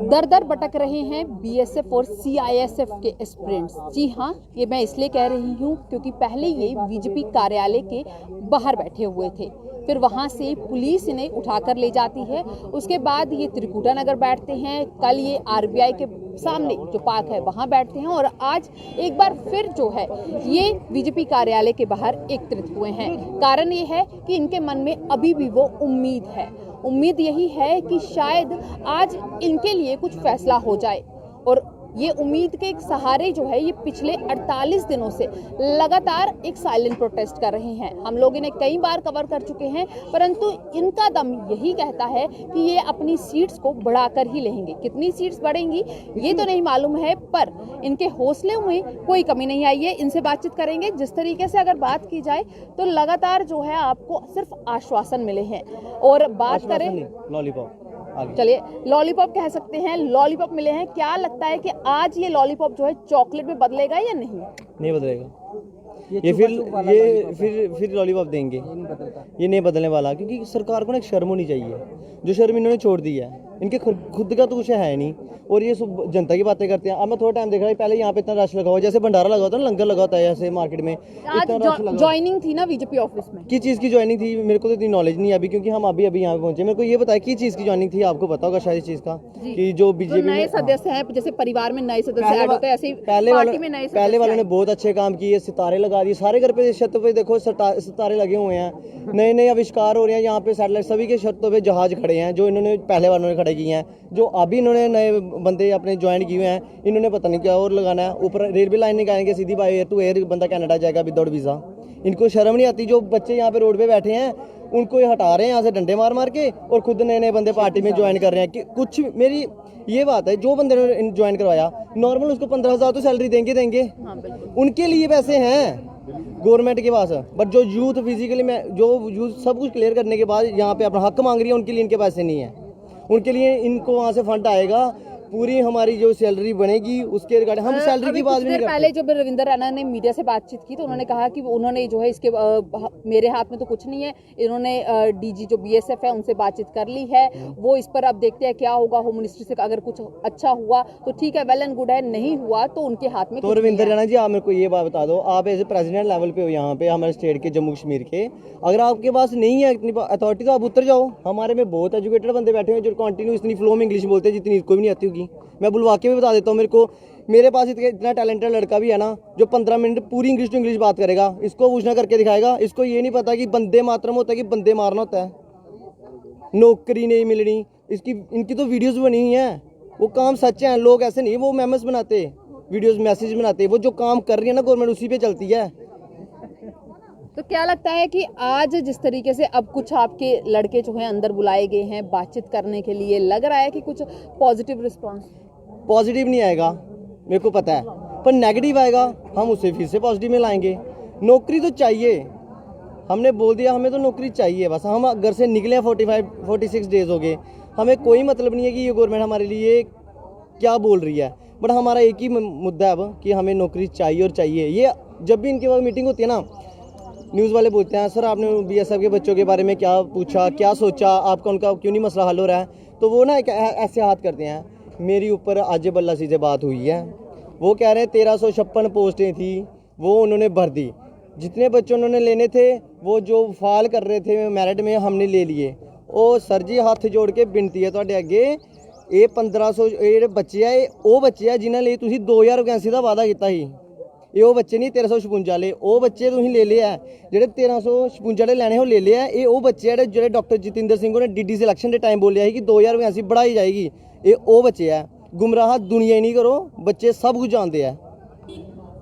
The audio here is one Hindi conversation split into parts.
दर दर भटक रहे हैं बीएसएफ और सीआईएसएफ के एस्पिरेंट्स। जी हाँ, ये मैं इसलिए कह रही हूँ क्योंकि पहले ये बीजेपी कार्यालय के बाहर बैठे हुए थे, फिर वहाँ से पुलिस इन्हें उठाकर ले जाती है, उसके बाद ये त्रिकुटा नगर बैठते हैं, कल ये आरबीआई के सामने जो पार्क है वहाँ बैठते हैं और आज एक बार फिर जो है ये बीजेपी कार्यालय के बाहर एकत्रित हुए हैं। कारण ये है कि इनके मन में अभी भी वो उम्मीद है, उम्मीद यही है कि शायद आज इनके लिए कुछ फैसला हो जाए। और ये उम्मीद के एक सहारे जो है ये पिछले 48 दिनों से लगातार एक साइलेंट प्रोटेस्ट कर रहे हैं। हम लोग इन्हें कई बार कवर कर चुके हैं, परंतु इनका दम यही कहता है कि ये अपनी सीट्स को बढ़ाकर ही लेंगे। कितनी सीट्स बढ़ेंगी ये तो नहीं मालूम है, पर इनके हौसले में कोई कमी नहीं आई है। इनसे बातचीत करेंगे। जिस तरीके से अगर बात की जाए तो लगातार जो है आपको सिर्फ आश्वासन मिले हैं, और बात करें लॉलीपॉप, चलिए लॉलीपॉप कह सकते हैं, लॉलीपॉप मिले हैं। क्या लगता है कि आज ये लॉलीपॉप जो है चॉकलेट में बदलेगा या नहीं? नहीं बदलेगा। ये फिर लॉलीपॉप देंगे। ये नहीं बदलने वाला, क्योंकि सरकार को ना एक शर्म होनी चाहिए, जो शर्म इन्होंने छोड़ दी है। इनके खुद का तो कुछ है नहीं, और ये सब जनता की बातें करते हैं। अब मैं थोड़ा टाइम देख रहा हूँ, पहले यहाँ पे इतना रश लगा हुआ है, जैसे भंडारा लगा होता है ना, लंगर लगा होता है ऐसे मार्केट में। ज्वाइनिंग थी ना बीजेपी ऑफिस में, किस चीज़ की ज्वाइनिंग थी मेरे को तो इतनी नॉलेज नहीं है अभी, क्योंकि हम अभी यहाँ पे पहुंचे। मेरे को ये बताया किस चीज़ की ज्वाइनिंग थी, आपको पता होगा शायद इस चीज़ का, कि जो बीजेपी नए सदस्य हैं, जैसे परिवार में नए सदस्य ऐड होते हैं, ऐसे पहले वालों ने बहुत अच्छे काम किए, सितारे लगा दिए सारे घर पे, छत पे देखो सितारे लगे हुए हैं, नए नए आविष्कार हो रहे हैं यहाँ पे, सैटेलाइट सभी के छतों पे जहाज खड़े हैं, जो इन्होंने पहले वालों ने खड़े किए हैं। जो अभी इन्होंने नए बंदे अपने ज्वाइन किए हुए हैं, इन्होंने पता नहीं क्या और लगाना है। ऊपर रेलवे लाइन निकालेंगे सीधी बाय एयर टू एयर, बंदा कनाडा जाएगा विदाउट वीज़ा। इनको शर्म नहीं आती। जो बच्चे यहाँ पे रोड पे बैठे हैं उनको ये हटा रहे हैं यहाँ से डंडे मार मार के, और खुद नए नए बंदे पार्टी में ज्वाइन कर रहे हैं। कि कुछ मेरी ये बात है, जो बंदे ने ज्वाइन करवाया नॉर्मल उसको 15,000 तो सैलरी देंगे। उनके लिए पैसे हैं गवर्नमेंट के पास, बट जो यूथ फिजिकली में जो यूथ सब कुछ क्लियर करने के बाद यहाँ पे अपना हक मांग रही है, उनके लिए इनके पैसे नहीं है। उनके लिए इनको वहाँ से फंड आएगा, पूरी हमारी जो सैलरी बनेगी उसके रिगार्डिंग हम सैलरी की बात नहीं करते। पहले जब रविंदर रैना ने मीडिया से बातचीत की तो उन्होंने कहा कि उन्होंने जो है इसके मेरे हाथ में तो कुछ नहीं है, इन्होंने डीजी जो बीएसएफ है उनसे बातचीत कर ली है, वो इस पर अब देखते हैं क्या होगा। होम मिनिस्ट्री से अगर कुछ अच्छा हुआ तो ठीक है, वेल एंड गुड है, नहीं हुआ तो उनके हाथ में। तो रविंदर रैना जी, आप मेरे को ये बात बता दो, आप एज ए प्रेसिडेंट लेवल पे हो यहाँ पे हमारे स्टेट के जम्मू कश्मीर के, अगर आपके पास नहीं है इतनी अथॉरिटी तो आप उतर जाओ। हमारे में बहुत एजुकेटेड बंदे बैठे हैं जो कंटिन्यू इतनी फ्लो में इंग्लिश बोलते हैं जितनी इसको भी नहीं आती होगी। मैं बुलवा के भी बता देता हूँ, मेरे पास इतना टैलेंटेड लड़का भी है ना, जो 15 मिनट पूरी इंग्लिश टू इंग्लिश बात करेगा, इसको पूछना करके दिखाएगा। इसको ये नहीं पता कि बंदे मातरम होता है, कि बंदे मारना होता है, नौकरी नहीं मिलनी। इनकी तो वीडियोस बनी हुई हैं, वो काम सच है। लोग ऐसे नहीं, वो मेमस बनाते, वीडियोस मैसेज बनाते, वो जो काम कर रही है ना गवर्नमेंट उसी पे चलती है। तो क्या लगता है कि आज जिस तरीके से अब कुछ आपके लड़के जो हैं अंदर बुलाए गए हैं बातचीत करने के लिए, लग रहा है कि कुछ पॉजिटिव रिस्पांस? पॉजिटिव नहीं आएगा मेरे को पता है, पर नेगेटिव आएगा, हम उसे फिर से पॉजिटिव में लाएंगे। नौकरी तो चाहिए, हमने बोल दिया हमें तो नौकरी चाहिए। बस हम घर से निकले 46 डेज हो गए, हमें कोई मतलब नहीं है कि ये गवर्नमेंट हमारे लिए क्या बोल रही है, बट हमारा एक ही मुद्दा है अब कि हमें नौकरी चाहिए और चाहिए। ये जब भी इनके पास मीटिंग होती है ना, न्यूज़ वाले पूछते हैं सर आपने बीएसएफ के बच्चों के बारे में क्या पूछा, क्या सोचा, आपका उनका क्यों नहीं मसला हल हो रहा है, तो वो ना ऐसे हाथ करते हैं। मेरी ऊपर अजय बल्ला से बात हुई है, वो कह रहे हैं 1356 पोस्टें थी वो उन्होंने भर दी, जितने बच्चे उन्होंने लेने थे वो जो फाल कर रहे थे मेरिट में हमने ले लिए। ओ सर जी हाथ जोड़ के बिनती है ਤੁਹਾਡੇ ਅੱਗੇ, ਇਹ 1500 ਜਿਹੜੇ ਬੱਚੇ ਆ, ਉਹ ਬੱਚੇ ਆ ਜਿਨ੍ਹਾਂ ਲਈ ਤੁਸੀਂ 2000 ਵੈਕੈਂਸੀ ਦਾ ਵਾਅਦਾ ਕੀਤਾ ਸੀ। ਇਹ ਉਹ ਬੱਚੇ ਨਹੀਂ 1356 ਵਾਲੇ, ਉਹ ਬੱਚੇ ਤੁਸੀਂ ਲੈ ਲਿਆ ਜਿਹੜੇ 1356 ਵਾਲੇ ਲੈਣੇ ਉਹ ਲੈ ਲਿਆ। ਇਹ ਉਹ ਬੱਚੇ ਜਿਹੜੇ ਡਾਕਟਰ ਜਤਿੰਦਰ ਸਿੰਘ ਉਹਨੇ ਡੀਡੀ ਸਿਲੈਕਸ਼ਨ ਦੇ ਟਾਈਮ ਬੋਲਿਆ ਸੀ ਕਿ 2000 ਵੈਕੈਂਸੀ बढ़ाई जाएगी। ये वो बच्चे हैं, गुमराह दुनिया ही नहीं करो, बच्चे सब कुछ जानते हैं।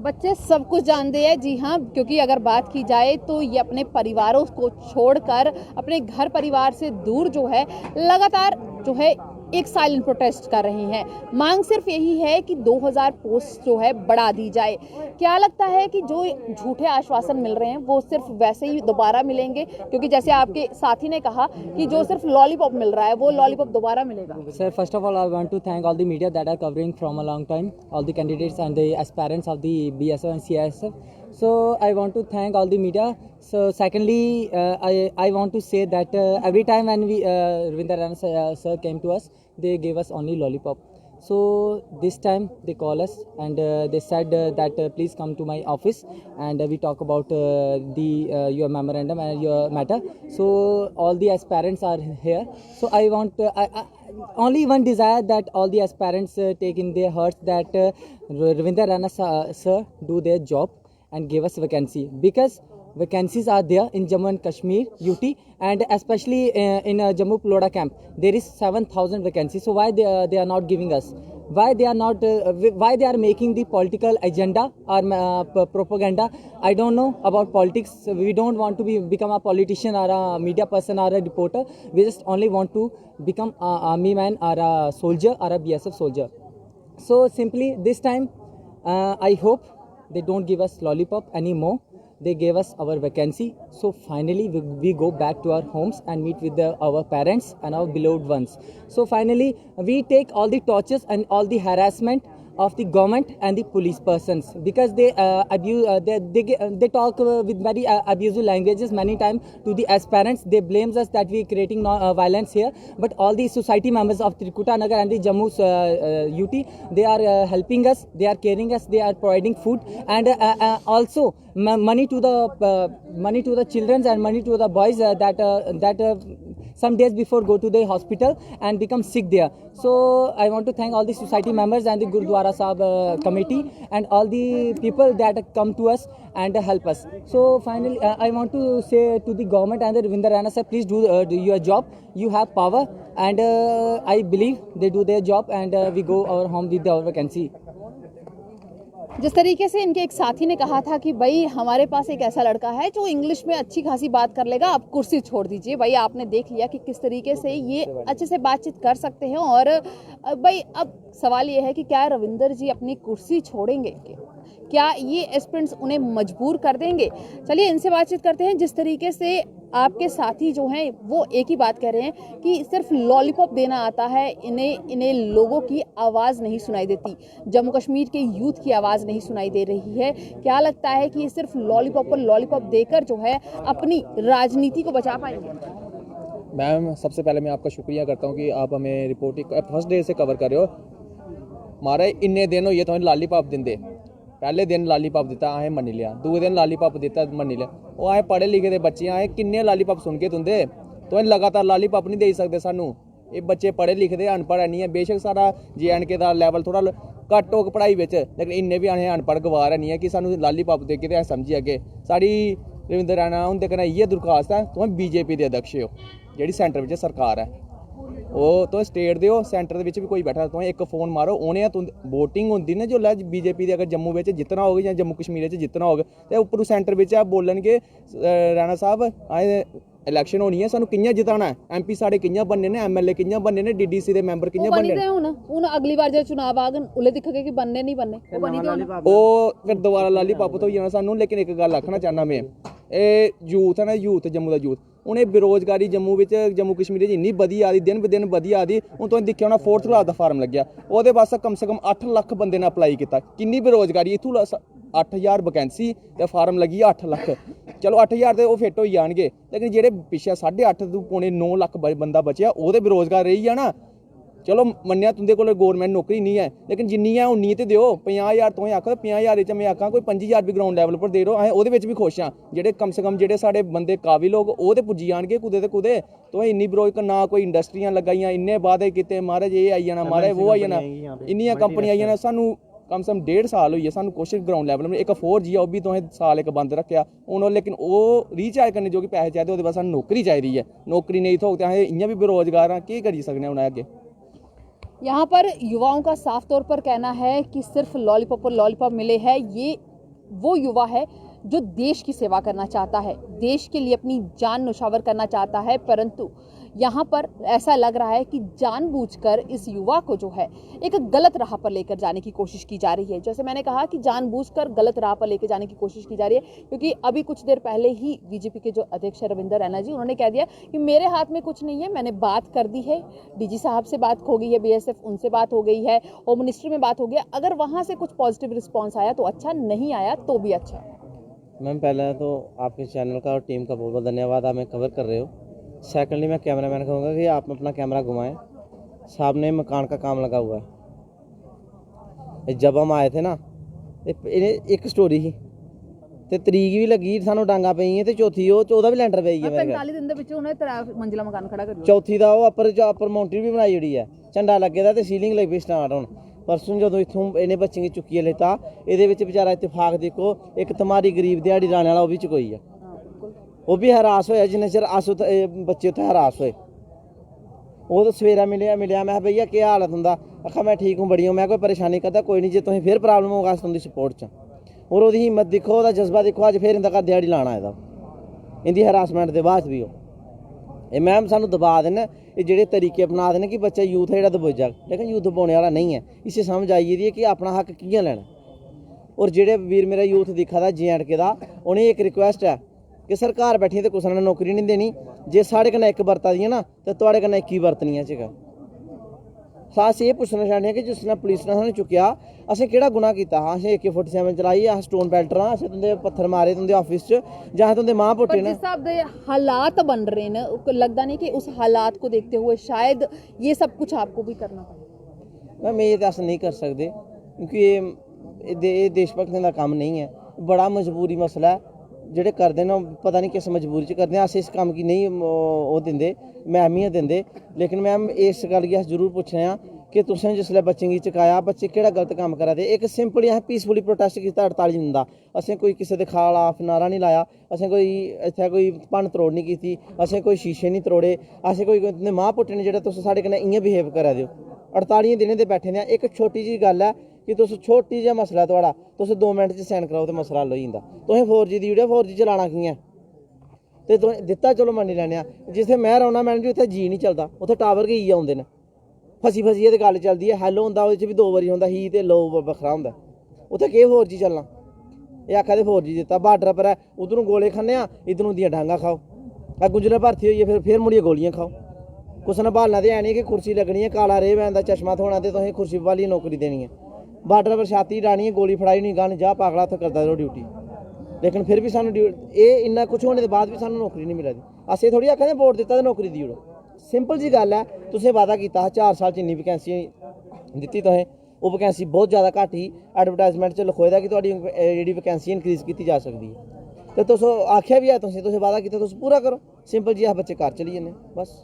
बच्चे सब कुछ जानते हैं, जी हाँ, क्योंकि अगर बात की जाए तो ये अपने परिवारों को छोड़कर अपने घर परिवार से दूर जो है लगातार जो है एक साइलेंट प्रोटेस्ट कर रहे हैं। मांग सिर्फ यही है कि 2000 पोस्ट जो है बढ़ा दी जाए। क्या लगता है कि जो झूठे आश्वासन मिल रहे हैं वो सिर्फ वैसे ही दोबारा मिलेंगे? क्योंकि जैसे आपके साथी ने कहा कि जो सिर्फ लॉलीपॉप मिल रहा है वो लॉलीपॉप दोबारा मिलेगा। Sir, first of all, I want to thank all the media that are covering from a long time, all the candidates and the aspirants of the BSF and CISF. So I want to thank all the media. So secondly, I want to say that every time when we Ravindra Rana sir came to us, they gave us only lollipop. So this time they call us and they said that please come to my office and we talk about your memorandum and your matter. So all the aspirants are here. So I want only one desire that all the aspirants take in their hearts that Ravindra Rana sir do their job and give us vacancy, because vacancies are there in Jammu and Kashmir, UT, and especially in Jammu Ploda camp. There is 7,000 vacancies. So why they are not giving us? Why they are not? Why they are making the political agenda or propaganda? I don't know about politics. We don't want to become a politician or a media person or a reporter. We just only want to become a army man or a soldier or a BSF soldier. So simply this time, I hope they don't give us lollipop anymore. They gave us our vacancy. So finally we go back to our homes and meet with our parents and our beloved ones. So finally we take all the tortures and all the harassment of the government and the police persons, because they abuse they talk with very abusive languages many times to the aspirants. They blames us that we are creating violence here, but all the society members of Trikuta Nagar and the Jammu UT, they are helping us, they are caring us, they are providing food and also money to the children and money to the boys that some days before go to the hospital and become sick there. So I want to thank all the society members and the Gurudwara Sahib committee and all the people that come to us and help us. So finally I want to say to the government and the Ravindra Rana sir, please do your job. You have power and I believe they do their job and we go our home with our vacancy. जिस तरीके से इनके एक साथी ने कहा था कि भाई हमारे पास एक ऐसा लड़का है जो इंग्लिश में अच्छी खासी बात कर लेगा, आप कुर्सी छोड़ दीजिए। भाई आपने देख लिया कि किस तरीके से ये अच्छे से बातचीत कर सकते हैं। और भाई अब सवाल ये है कि क्या रविंदर जी अपनी कुर्सी छोड़ेंगे, क्या ये एस्पिरेंट्स उन्हें मजबूर कर देंगे? चलिए इनसे बातचीत करते हैं। जिस तरीके से आपके साथी जो हैं वो एक ही बात कह रहे हैं कि सिर्फ लॉलीपॉप देना आता है, इन्हें लोगों की आवाज़ नहीं सुनाई देती, जम्मू कश्मीर के यूथ की आवाज़ नहीं सुनाई दे रही है। क्या लगता है कि ये सिर्फ लॉलीपॉप पर लॉलीपॉप देकर जो है अपनी राजनीति को बचा पाएंगे? मैम सबसे पहले मैं आपका शुक्रिया करता हूँ कि आप हमें रिपोर्टिंग फर्स्ट डे से कवर कर रहे हो। मारे इन्ने दिन होइए तुसें लॉलीपॉप दिंदे, पहले दिन लॉलीपॉप दिता असें मन्नी लिया, दूए दिन लॉलीपॉप दिता मन्नी लिया। वो असें पढ़े लिखे दे बच्चे असें किन्ने लॉलीपॉप सुन के तुंदे, तुसें लगातार लॉलीपॉप नहीं दे सकदे सानू। ये बच्चे पढ़े लिखे दे अनपढ़ नहीं है। बेशक सारा JNK दा लेवल थोड़ा घट्ट होग पढ़ाई बिच, लेकिन इन्ने भी असें अनपढ़ गवार नहीं है कि सानू लॉलीपॉप दे के ते अस समझी अगे। साड़ी रविंद्र राणा हुंदे कन्नै इ'यै दरखास्त है, तुसें BJP दे अध्यक्ष हो, जेह्ड़ी सेंटर बिच सरकार है, ओह् तुस स्टेट दे हो, सेंटर दे बिच भी कोई बैठा, तुसें इक फोन मारो औने वोटिंग होंदी ना जोल्लै BJP दे अगर जम्मू बिच जितना होग जां जम्मू कश्मीर च जितना होग ते उप्परों सेंटर बिच बोलणगे राणा साहब असें इलेक्शन होनी है, सानू कि'यां जिताना है, MP साढ़े कि'यां बनने ने, MLA कि'यां बनने ने, DDC दे मैंबर कि'यां बनने ने। हुन अगली बार जो चुनाव आगन उल्ले दिखगे कि बनने नहीं बनने, वो बनी दे ओह् फिर दोबारा लॉलीपॉप तो होई जाना सानू। लेकिन एक गल आखना चाहना मैं, एह् यूथ है ना, यूथ जम्मू दा यूथ, उ'नें बेरोजगारी जम्मू बिच जम्मू कश्मीर च इन्नी बधी आ दी, दिन ब दिन बधी आ दी। हून तुसें दिक्खेआ होना 4th क्लास दा फार्म लग्गेआ, ओह्दे वास्ते कम से कम 8 लक्ख बंदे ने अप्लाई कीता। किन्नी बेरोजगारी, इत्थूं 8000 वैकेंसी ते फार्म लग्गी 8 लक्ख। चलो 8000 ते ओह् फिट होई जाणगे, लेकिन जेह्ड़े पिच्छे 8.5 तो पौने 9 लक्ख बंदा बचेआ ओह् ते बेरोजगार रेही जा ना। चलो मन्नेआ तुंदे कोल गौरमेंट नौकरी नहीं है, लेकिन जिन्नी है उन्नी ते दिओ। 50,000 तुसें आखो 50,000 च मैं आखां कोई 5,000 भी ग्राउंड लेवल पर दे रो, असें ओह्दे बिच भी खुश आं। जेह्ड़े कम से कम जेह्ड़े साढ़े बंदे काबिल होग ओह् ते पुज्जी जाणगे कुदै ते कुदै। तुसें इन्नी बेरोज ना कोई इंडस्ट्रियां लगाइयां, इन्ने वादे कीते महाराज एह् आई जाना, महाराज वो आई जाना, इन्नियां कंपनियां आई जाना। सानू कम से कम 1.5 साल होई है सानू कोशिश ग्राउंड लेवल में। एक 4G ओह् भी तुसें साल इक बंद रखेआ हून, लेकिन ओह् रिचार्ज करने जो कि पैसे चाहिदे ओह्दे बाद सानू नौकरी चाहिदी है। नौकरी नहीं थोग ते असें इ'यां भी बेरोजगार आं, केह् करी सकने हून अग्गे। यहाँ पर युवाओं का साफ तौर पर कहना है कि सिर्फ लॉलीपॉप और लॉलीपॉप मिले हैं। ये वो युवा है जो देश की सेवा करना चाहता है, देश के लिए अपनी जान न्यौछावर करना चाहता है, परंतु यहाँ पर ऐसा लग रहा है कि जानबूझकर इस युवा को जो है एक गलत राह पर लेकर जाने की कोशिश की जा रही है। जैसे मैंने कहा कि जानबूझकर गलत राह पर लेकर जाने की कोशिश की जा रही है, क्योंकि अभी कुछ देर पहले ही BJP के जो अध्यक्ष रविंदर रैना जी, उन्होंने कह दिया कि मेरे हाथ में कुछ नहीं है, मैंने बात कर दी है, DG साहब से बात हो गई है, BSF उनसे बात हो गई है, होम मिनिस्ट्री में बात हो गया। अगर वहाँ से कुछ पॉजिटिव रिस्पॉन्स आया तो अच्छा, नहीं आया तो भी अच्छा। मैम पहले तो आपके चैनल का और टीम का बहुत बहुत धन्यवाद, आप हमें कवर कर रहे हो। सेकंडली मैं कैमरामैन कहूँगा कि आप अपना कैमरा घुमाएं, सामने मकान का काम लगा हुआ है। जब हम आए थे ना एक स्टोरी ही ਤੇ ਤਰੀਕ ਵੀ ਲੱਗੀ ਸਾਨੂੰ ਡਾਂਗਾ ਪਈਆਂ ਤੇ ਚੌਥੀ ਉਹਦਾ ਵੀ ਲੈਂਟਰ ਪਈ ਹੈ ਮੇਰੇ ਘਰ। 45 ਦਿਨ ਦੇ ਵਿੱਚ ਉਹਨੇ 3 ਮੰਜ਼ਿਲਾ ਮਕਾਨ ਖੜਾ ਕਰਿਆ। ਚੌਥੀ ਦਾ ਉਹ ਅਪਰ ਮਾਉਂਟੇਨ ਵੀ ਬਣਾਈ ਜਿਹੜੀ ਹੈ, ਝੰਡਾ ਲੱਗੇ ਦਾ ਤੇ ਸੀਲਿੰਗ ਲੱਗੀ ਸਟਾਰਟ ਹੁਣ। ਪਰਸੋਂ ਜਦੋਂ ਇੱਥੋਂ ਇਹਨੇ ਬੱਚੀਆਂ ਚੁੱਕੀ ਲੈਤਾ, ਇਹਦੇ ਵਿੱਚ ਵਿਚਾਰਾ ਇਤਫਾਕ ਦੇਖੋ ਇੱਕ ਤੁਮਾਰੀ ਗਰੀਬ ਦਿਹਾੜੀ ਲਾਣੇ ਵਾਲਾ ਉਹ ਵੀ ਚੁਕੋਈ ਆ, ਉਹ ਵੀ ਹਰਾਸ ਹੋਇਆ ਜਿੰਨੇ ਚਿਰ ਬੱਚੇ ਉੱਥੇ ਹਰਾਸ ਹੋਏ। ਉਹ ਤਾਂ ਸਵੇਰਾ ਮਿਲਿਆ ਮੈਂ ਕਿਹਾ ਭਈਆ ਕੀ ਹਾਲਤ ਹੁੰਦਾ, ਆਖਾ ਮੈਂ ਠੀਕ ਹੂੰ ਬੜੀ ਹੂੰ, ਮੈਂ ਕੋਈ ਪਰੇਸ਼ਾਨੀ ਕਰਦਾ ਕੋਈ ਨਹੀਂ, ਜੇ ਤੁਸੀਂ ਫਿਰ ਪ੍ਰੋਬਲਮ ਹੋਗਾ ਤੁਹਾਨੂੰ ਸਪੋਰਟ 'ਚ। ਔਰ ਉਹਦੀ ਹਿੰਮਤ ਦੇਖੋ, ਉਹਦਾ ਜਜ਼ਬਾ ਦੇਖੋ, ਅੱਜ ਫਿਰ ਇਹਦਾ ਘਰ ਦਿਹਾੜੀ ਲਾਣਾ ਇਹਦਾ, ਇਹਦੀ ਹਰਾਸਮੈਂਟ ਦੇ ਬਾਅਦ ਵੀ ਇਹ ਮੈਮ ਸਾਨੂੰ ਦਬਾ ਦੇਣ, ਇਹ ਜਿਹੜੇ ਤਰੀਕੇ ਅਪਣਾ ਦੇਣ ਕਿ ਬੱਚਾ ਯੂਥ ਹੈ ਜਿਹੜਾ ਦਬੋਜਾ, ਲੇਕਿਨ ਯੂਥ ਦਬਾਉਣੇ ਵਾਲਾ ਨਹੀਂ ਹੈ। ਇਸੇ ਸਮਝ ਆਈ ਦੀ ਹੈ ਕਿ ਆਪਣਾ ਹੱਕ ਕਿ'यां ਲੈਣਾ। ਔਰ ਜਿਹੜੇ ਵੀਰ ਮੇਰਾ ਯੂਥ ਦਿਖਾ ਦਾ J&K ਦਾ, ਉਹਨੇ ਇੱਕ ਰਿਕੁਐਸਟ ਹੈ ਕਿ ਸਰਕਾਰ ਬੈਠੀ ਤੇ ਕੁਛ ਨਾ ਨੌਕਰੀ ਨਹੀਂ ਦੇਣੀ, ਜੇ ਸਾਡੇ ਕਨੇ ਇੱਕ ਵਰਤਾ ਦੀ ਹੈ ਨਾ ਤੇ ਤੁਹਾਡੇ ਕਨੇ 21 ਵਰਤਣੀਆਂ ਚਾਹੀਦਾ। ਸਾਸ ਇਹ ਪੁੱਛਣਾ ਚਾਹੁੰਦੇ ਹਾਂ ਕਿ ਜਿਸ ਨੇ ਪੁਲਿਸ ਨੇ ਸਾਨੂੰ ਚੁੱਕਿਆ, ਅਸੀਂ ਕਿਹੜਾ ਗੁਨਾਹ ਕੀਤਾ? ਹਾਂ ਅਸੀਂ AK-47 ਚਲਾਈ ਆ, ਸਟੋਨ ਪੈਲਟਰ ਆ, ਅਸੀਂ ਤੁੰਦੇ ਪੱਥਰ ਮਾਰੇ ਤੁੰਦੇ ਆਫਿਸ 'ਚ, ਜਾਂ ਤੁੰਦੇ ਮਾਂ ਪੁੱਟੇ पर ने। जिस हिसाब से हालात बन रहे हैं ना, उसको लगता नहीं कि उस हालात को देखते हुए शायद ये सब कुछ आपको भी करना पड़े। मैम ये तो अस नहीं कर सकते क्योंकि ये देशभक्ति का काम नहीं है, बड़ा मजबूरी मसला है। ਜਿਹੜੇ ਕਰਦੇ ਨੇ ਪਤਾ ਨਹੀਂ ਕਿਸ ਮਜਬੂਰੀ 'ਚ ਕਰਦੇ ਆ, ਅਸੀਂ ਇਸ ਕੰਮ ਕੀ ਨਹੀਂ ਉਹ ਦਿੰਦੇ ਮੈਂ ਅਹਿਮੀਅਤ ਦਿੰਦੇ। ਲੇਕਿਨ ਮੈਮ ਇਸ ਗੱਲ ਕੀ ਜ਼ਰੂਰ ਪੁੱਛਣਾ ਆ ਕਿ ਤੁਸੀਂ ਜਿਸਲੇ ਬੱਚੇ ਗੀ ਚੁਕਾਇਆ, ਬੱਚੇ ਕਿਹੜਾ ਗਲਤ ਕੰਮ ਕਰਾ ਦੇ? ਇੱਕ ਸਿੰਪਲੀ ਅਸੀਂ ਪੀਸਫੁਲੀ ਪ੍ਰੋਟੈਸਟ ਕੀਤਾ 48 ਦਿਨ ਦਾ, ਅਸੀਂ ਕੋਈ ਕਿਸੇ ਦੇ ਖਿਲਾਫ ਨਾਰਾ ਨਹੀਂ ਲਾਇਆ, ਅਸੀਂ ਕੋਈ ਇੱਥੇ ਕੋਈ ਭੰਨ ਤੋੜ ਨਹੀਂ ਕੀਤੀ, ਅਸੀਂ ਕੋਈ ਸ਼ੀਸ਼ੇ ਨਹੀਂ ਤੋੜੇ, ਅਸੀਂ ਕੋਈ ਮਾਂ ਪੁੱਟੇ ਨੇ ਜਿਹੜਾ ਤੁਸੀਂ ਸਾਡੇ ਕਨੇ ਇੰਨੇ ਬਿਹੇਵ ਕਰਾ ਦਿਓ। 48 ਦਿਨਾਂ ਦੇ ਬੈਠੇ ਨੇ। ਇੱਕ ਛੋਟੀ ਜੀ ਗੱਲ ਹੈ कि तुस छोटी जिहा मसला थोड़ा तुस 2 मिनट च साइन कराओ तो मसला हल हो जांदा। तुसें 4G दी वीडियो 4G चलाना कि'यां ते तुसें दित्ता, चलो मन्नी लैने आ। जित्थे मैं रौह्ना मैडम जी उत्थे जी नहीं चलदा, उत्थे टावर गै आउंदे ने, फसी ते गल चलदी है। हैलो हुंदा ओह्दे च भी 2 बारी हुंदा, ही ते लो बखरा हुंदा, उत्थे केह् 4G चलना? एह् आखा दे 4G दित्ता, बार्डर पर है, उद्धरों गोले खन्ने आ, इद्धरों दियां डांगा खाओ, गुजर भर्थी होई फिर मुड़ियै गोलियां खाओ। कुछ ने भालना ते है नहीं कि कुर्सी लगनी है, काला रेह पैंदा, चश्मा थोना ते तुसें कुर्सी भालियै नौकरी देनी है। बार्डर पर छाती डानी है, गोली फड़ाई नहीं, गन जा पागला उत्थे करदा रहो ड्यूटी। लेकिन फिर भी सानू ये इन्ना कुछ होने के बाद भी सानू नौकरी नहीं मिला दी। असें थोड़ी आखा दे वोट दित्ता ते नौकरी देई ओड़ो। सिंपल जी गल है, तुसें वादा कीता 4 साल च इन्नी वैकेंसी दित्ती, तुसें वो वैकेंसी बहुत ज़्यादा घट ही। एडवरटाइजमेंट च लिखोए दा कि तुहाडी जेह्ड़ी वैकेंसी इंक्रीज़ की जा सकती है, तो तुस आख्या भी है, तुसें वादा कीता, तुस पूरा करो। सिंपल जी अस बच्चे घर चली जन्ने बस।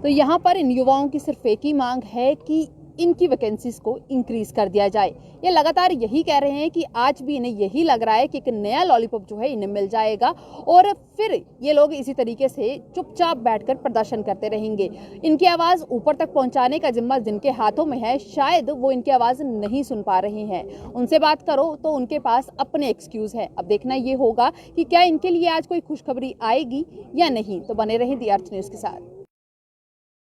तो यहाँ पर इन युवाओं की सिर्फ एक ही मांग है कि इनकी वैकेंसीज को इंक्रीज कर दिया जाए। ये लगातार यही कह रहे हैं कि आज भी इन्हें यही लग रहा है कि एक नया लॉलीपॉप जो है इन्हें मिल जाएगा और फिर ये लोग इसी तरीके से चुपचाप बैठकर प्रदर्शन करते रहेंगे। इनकी आवाज़ ऊपर तक पहुंचाने का जिम्मा जिनके हाथों में है, शायद वो इनकी आवाज़ नहीं सुन पा रहे हैं। उनसे बात करो तो उनके पास अपने एक्सक्यूज़ है। अब देखना ये होगा कि क्या इनके लिए आज कोई खुशखबरी आएगी या नहीं। तो बने रहें दी अर्थ न्यूज़ के साथ।